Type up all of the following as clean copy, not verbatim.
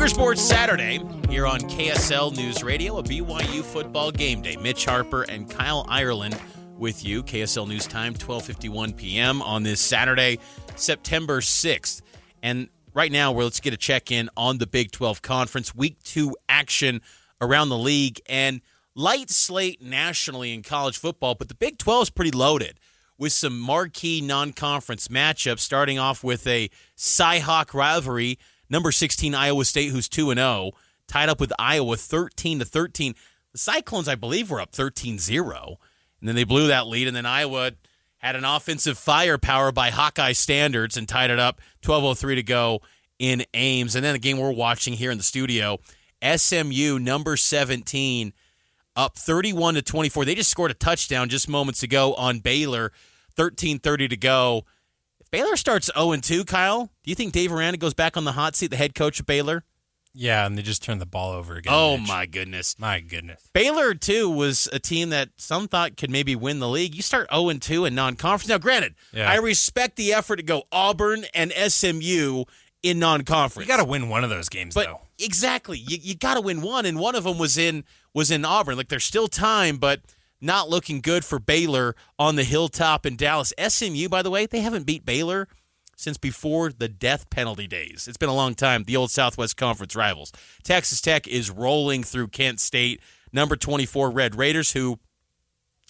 Cougar Sports Saturday here on KSL News Radio, a BYU football game day. Mitch Harper and Kyle Ireland with you. KSL News Time, 12:51 p.m. on this Saturday, September 6th. And right now, let's get a check-in on the Big 12 Conference. Week 2 action around the league and light slate nationally in college football, but the Big 12 is pretty loaded with some marquee non-conference matchups, starting off with a Cy-Hawk rivalry. Number 16 Iowa State, who's 2-0, tied up with Iowa 13-13. The Cyclones, I believe, were up 13-0, and then they blew that lead, and then Iowa had an offensive firepower by Hawkeye standards and tied it up, 12:03 to go in Ames. And then the game we're watching here in the studio, SMU, number 17, up 31-24. They just scored a touchdown just moments ago on Baylor, 13:30 to go. Baylor starts 0-2, Kyle. Do you think Dave Aranda goes back on the hot seat, the head coach of Baylor? Yeah, and they just turned the ball over again. Oh, Mitch. my goodness. My goodness. Baylor, too, was a team that some thought could maybe win the league. You start 0-2 in non-conference. Now, granted, I respect the effort to go Auburn and SMU in non-conference. You got to win one of those games, though. Exactly. You got to win one, and one of them was in Auburn. Like, there's still time, but not looking good for Baylor on the hilltop in Dallas. SMU, by the way, they haven't beat Baylor since before the death penalty days. It's been a long time, the old Southwest Conference rivals. Texas Tech is rolling through Kent State. Number 24 Red Raiders, who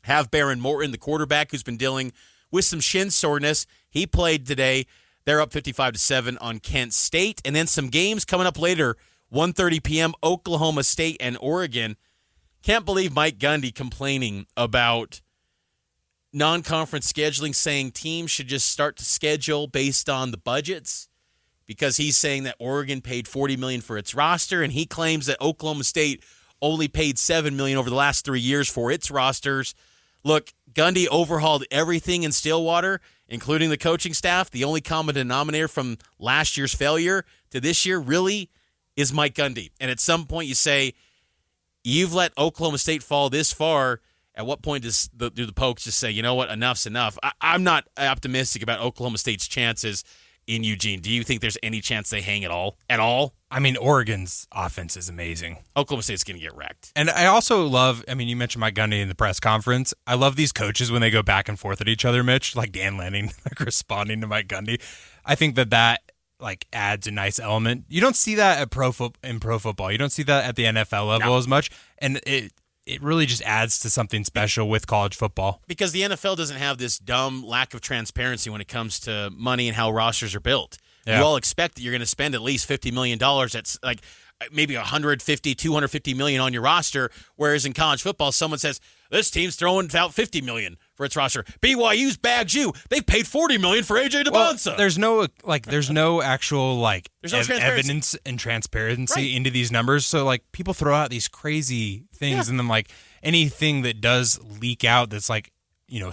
have Baron Morton, the quarterback, who's been dealing with some shin soreness. He played today. They're up 55-7 on Kent State. And then some games coming up later, 1:30 p.m., Oklahoma State and Oregon. Can't believe Mike Gundy complaining about non-conference scheduling, saying teams should just start to schedule based on the budgets, because he's saying that Oregon paid $40 million for its roster, and he claims that Oklahoma State only paid $7 million over the last 3 years for its rosters. Look, Gundy overhauled everything in Stillwater, including the coaching staff. The only common denominator from last year's failure to this year really is Mike Gundy. And at some point you say, you've let Oklahoma State fall this far. At what point do the Pokes just say, you know what, enough's enough? I'm not optimistic about Oklahoma State's chances in Eugene. Do you think there's any chance they hang at all? At all? I mean, Oregon's offense is amazing. Oklahoma State's going to get wrecked. And I also love, you mentioned Mike Gundy in the press conference. I love these coaches when they go back and forth at each other, Mitch, like Dan Lanning responding to Mike Gundy. I think that adds a nice element. You don't see that in pro football. You don't see that at the NFL level as much. And it really just adds to something special with college football. Because the NFL doesn't have this dumb lack of transparency when it comes to money and how rosters are built. Yeah. You all expect that you're going to spend at least $50 million. That's like maybe $150, $250 million on your roster, whereas in college football, someone says, this team's throwing out $50 million for its roster. BYU's bagged you. They've paid $40 million for A.J. DeBonsa. Well, there's no actual evidence and transparency into these numbers. So people throw out these crazy things, and then anything that does leak out that's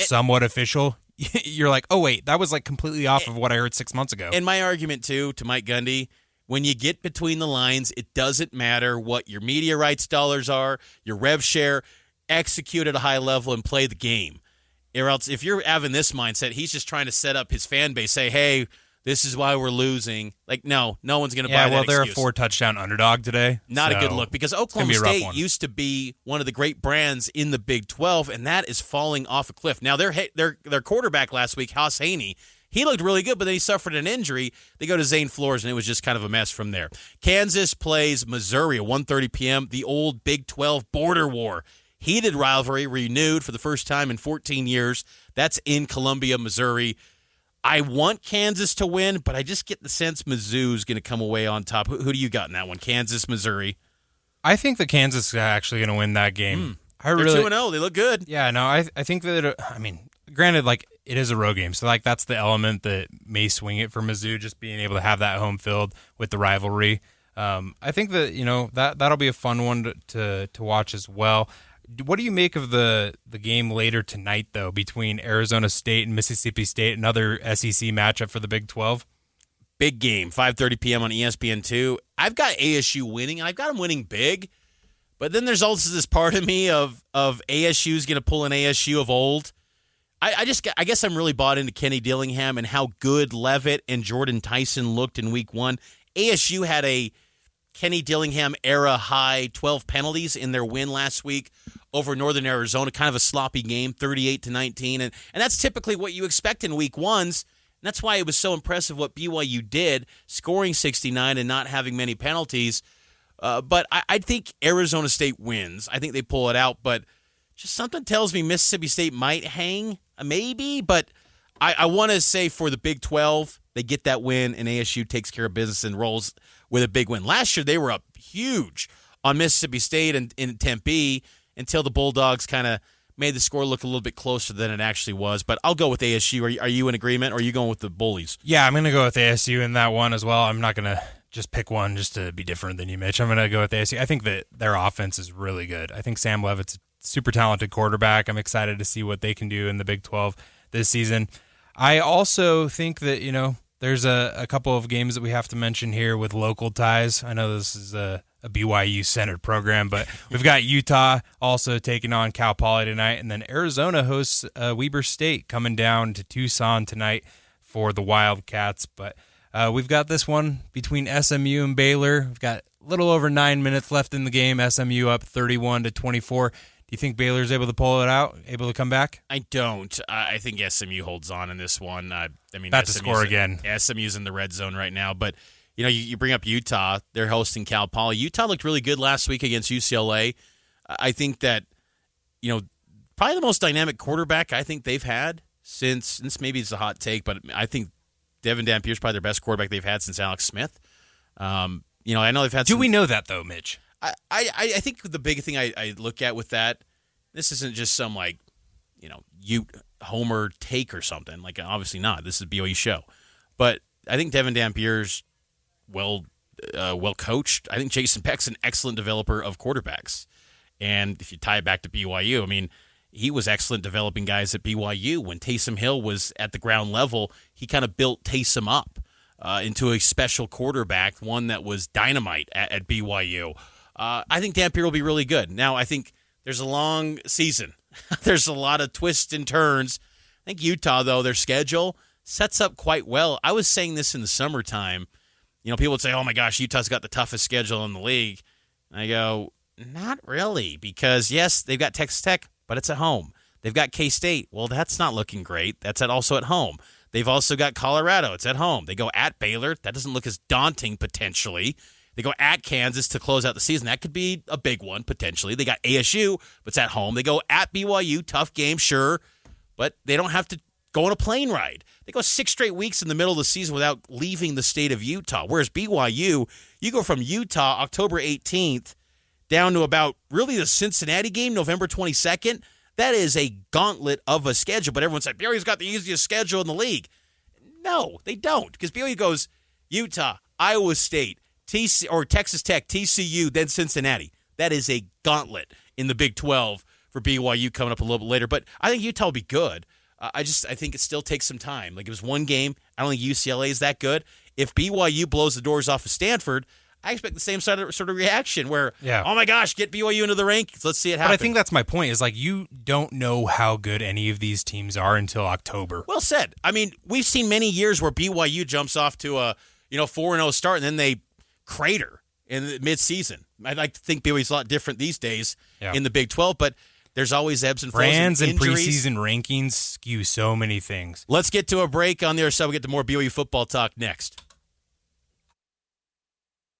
somewhat official, you're like, oh wait, that was completely off of what I heard 6 months ago. And my argument too to Mike Gundy, when you get between the lines, it doesn't matter what your media rights dollars are, your rev share. Execute at a high level and play the game. Or else, if you're having this mindset, he's just trying to set up his fan base, say, hey, this is why we're losing. No one's going to buy that excuse. They're a 4-touchdown underdog today. Not a good look, because Oklahoma State used to be one of the great brands in the Big 12, and that is falling off a cliff. Now, their quarterback last week, Haas Haney, he looked really good, but then he suffered an injury. They go to Zane Flores, and it was just kind of a mess from there. Kansas plays Missouri at 1:30 p.m., the old Big 12 border war. Heated rivalry renewed for the first time in 14 years. That's in Columbia, Missouri. I want Kansas to win, but I just get the sense Mizzou's going to come away on top. Who do you got in that one? Kansas, Missouri? I think that Kansas is actually going to win that game. They're 2-0. They look good. Yeah, no, I think that, granted, it is a road game, so that's the element that may swing it for Mizzou, just being able to have that home field with the rivalry. I think that, that'll be a fun one to watch as well. What do you make of the game later tonight, though, between Arizona State and Mississippi State, another SEC matchup for the Big 12? Big game, 5:30 p.m. on ESPN2. I've got ASU winning, and I've got them winning big. But then there's also this part of me of ASU's going to pull an ASU of old. I guess I'm really bought into Kenny Dillingham and how good Levitt and Jordan Tyson looked in week one. ASU had a Kenny Dillingham era high 12 penalties in their win last week over Northern Arizona. Kind of a sloppy game, 38-19. And that's typically what you expect in week ones. And that's why it was so impressive what BYU did, scoring 69 and not having many penalties. But I think Arizona State wins. I think they pull it out. But just something tells me Mississippi State might hang, maybe. But I want to say for the Big 12, they get that win, and ASU takes care of business and rolls with a big win. Last year, they were up huge on Mississippi State and in Tempe until the Bulldogs kind of made the score look a little bit closer than it actually was. But I'll go with ASU. Are you in agreement, or are you going with the Bullies? Yeah, I'm going to go with ASU in that one as well. I'm not going to just pick one just to be different than you, Mitch. I'm going to go with ASU. I think that their offense is really good. I think Sam Levitt's a super talented quarterback. I'm excited to see what they can do in the Big 12 this season. I also think that, there's a couple of games that we have to mention here with local ties. I know this is a BYU-centered program, but we've got Utah also taking on Cal Poly tonight, and then Arizona hosts Weber State coming down to Tucson tonight for the Wildcats. But we've got this one between SMU and Baylor. We've got a little over 9 minutes left in the game. SMU up 31-24. Do you think Baylor's able to pull it out, able to come back? I don't. I think SMU holds on in this one. About to score again. SMU's in the red zone right now. But, you bring up Utah. They're hosting Cal Poly. Utah looked really good last week against UCLA. I think that, probably the most dynamic quarterback I think they've had since maybe it's a hot take, but I think Devin Dampier's probably their best quarterback they've had since Alex Smith. I know they've had Do we know that, though, Mitch? I think the big thing I look at with that, this isn't just some Ute homer take or something. Obviously not. This is a BYU show. But I think Devin Dampier's well coached. I think Jason Peck's an excellent developer of quarterbacks. And if you tie it back to BYU, he was excellent developing guys at BYU. When Taysom Hill was at the ground level, he kind of built Taysom up into a special quarterback, one that was dynamite at BYU. I think Dampier will be really good. Now, I think there's a long season. There's a lot of twists and turns. I think Utah, though, their schedule sets up quite well. I was saying this in the summertime. People would say, oh, my gosh, Utah's got the toughest schedule in the league. And I go, not really, because, yes, they've got Texas Tech, but it's at home. They've got K-State. Well, that's not looking great. That's also at home. They've also got Colorado. It's at home. They go at Baylor. That doesn't look as daunting, potentially. They go at Kansas to close out the season. That could be a big one, potentially. They got ASU, but it's at home. They go at BYU. Tough game, sure. But they don't have to go on a plane ride. They go 6 straight weeks in the middle of the season without leaving the state of Utah. Whereas BYU, you go from Utah, October 18th, down to about really the Cincinnati game, November 22nd. That is a gauntlet of a schedule. But everyone said, BYU's got the easiest schedule in the league. No, they don't. Because BYU goes Utah, Iowa State, Texas Tech, TCU, then Cincinnati. That is a gauntlet in the Big 12 for BYU coming up a little bit later. But I think Utah will be good. I think it still takes some time. It was one game. I don't think UCLA is that good. If BYU blows the doors off of Stanford, I expect the same sort of reaction where, oh my gosh, get BYU into the rankings. Let's see it happen. But I think that's my point is you don't know how good any of these teams are until October. Well said. We've seen many years where BYU jumps off to a 4-0 start and then they crater in the midseason. I'd like to think BYU's a lot different these days in the Big 12, but there's always ebbs and flows. Brands and preseason rankings skew so many things. Let's get to a break on the other side. We'll get to more BYU football talk next.